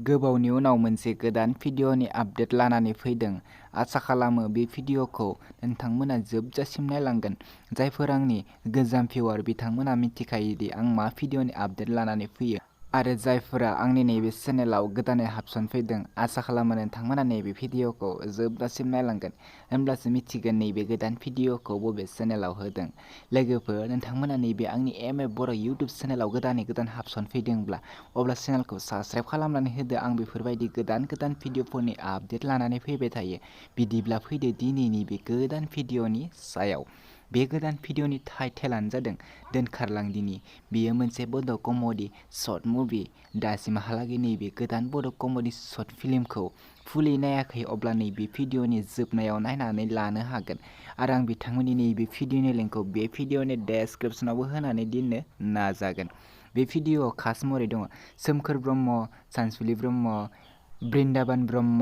गोबावनि उनाव मोनसे गोदान भिडिअनि आपडेट लानानै फैदों। आसा खालामो बे भिडिअखौ नोंथांमोना जोबजासिम नायलांगोन। जायफोर आंनि गोजाम भिउआर बिथांमोना मिथिखायोदि आं मा भिडिअनि आपडेट लानानै फैयो। आरो जायफोरा आंनि नैबे चेनेलाव गोदानै हाबसनफैदों, आसा खालामो नोंथांमोना नैबे भिडिअखौ जोबजासिम नायलांगोन। होमब्लासो मिथिगोन नैबे गोदान भिडिअखौ बबे चेनेलाव होदों। लोगोफोर, नोंथांमोना नैबे आंनि बर' इउटुब चेनेलाव गोदान हाबसनफैदोंब्ला अब्ला चेनेलखौ साबस्क्राइब खालामनानै होदो। आं बेफोरबायदि गोदान भिडिअफोरनि आपडेट लानानै फैबाय थायो। बिदिब्ला फैदो दिनैनि बे गोदान भिडिअनि सायाव। बे गोदान भिडिअनि टाइटेलानो जादों दोनखारलांदिनि। बेयो मोनसे बड' कमेडि शर्ट मुभि। दासिमहालागै नैबे गोदान बड' कमेडि शर्ट फिल्मखौ फुलि नायाखै अब्ला नैबे भिडिअनि जोबनायाव नायनानै लानो हागोन। आरो आं बिथांमोननि नैबे भिडिअनि लिंकखौ बे भिडिअनि डेस्क्रिप्शनावबो होनानै दोननो नाजागोन। बे भिडिअआव कास्ट महरै दङ सोमखोर ब्रह्म, सानसुलि ब्रह्म, बृन्दाबान ब्रह्म,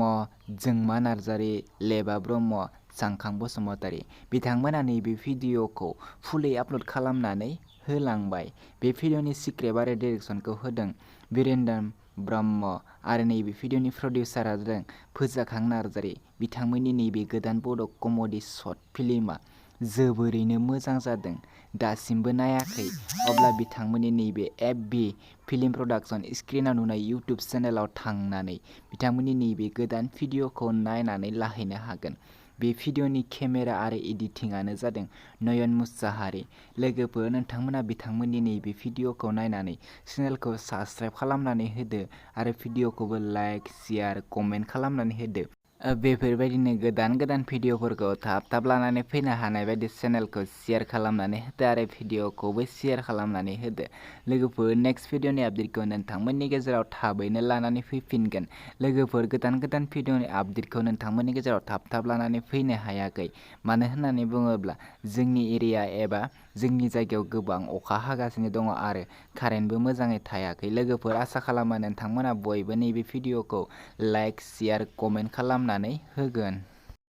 जोंमा नार्जारि, लेबा ब्रह्म, जांखां बसुमतारि। बिथांमोना नैबे भिडिअखौ फुलै आपल'ड खालामनानै होलांबाय। बे भिडिअनि स्क्रिप्ट आरो डिरेक्सनखौ होदों बिरेन्द्र ब्रह्म आरो नैबे भिडिअनि प्रडिउसारआ जादों बwisagu नार्जारि। बिथांमोननि नैबे गोदान बड' कमेडि शर्ट फिल्मआ जोबोरैनो मोजां जादों। दासिमबो नायाखै अब्ला बिथांमोननि नैबे FB फिल्म प्रडाक्शन स्क्रिनाव नुनाय इउटुब चेनेलाव थांनानै बिथांमोननि नैबे गोदान भिडिअखौ नायनानै लाहैनो हागोन। बे भिडिअनि केमेरा आरो एडिटिंआनो जादों नयन मुसाहारि। लोगोफोर, नोंथांमोना बिथांमोननि नैबे भिडिअखौ नायनानै चेनेलखौ साबस्क्राइब खालामनानै होदो आरो भिडिअखौबो लाइक, शेयार, कमेन्ट खालामनानै होदो। बेफोरबायदिनो गोदान भिडिअफोरखौ थाब लानानै फैनो हानाय बायदि चेनेलखौ शेयार खालामनानै होदो आरो भिडिअखौबो शेयार खालामनानै होदो। लोगोफोर, नेक्स्ट भिडिअनि आपडेटखौ नोंथांमोननि गेजेराव थाबैनो लानानै फैफिनगोन। लोगोफोर, गोदान भिडिअनि आपडेटखौ नोंथांमोननि गेजेराव थाब लानानै फैनो हायाखै। मानो होननानै बुङोब्ला जोंनि एरिया एबा जोंनि जायगायाव गोबां अखा हागासिनो दङ आरो कारेन्टबो मोजाङै थायाखै। लोगोफोर, आसा खालामो नोंथांमोना बयबो नैबे भिडिअखौ लाइक, शेयार, कमेन्ट खालामनानै होगोन।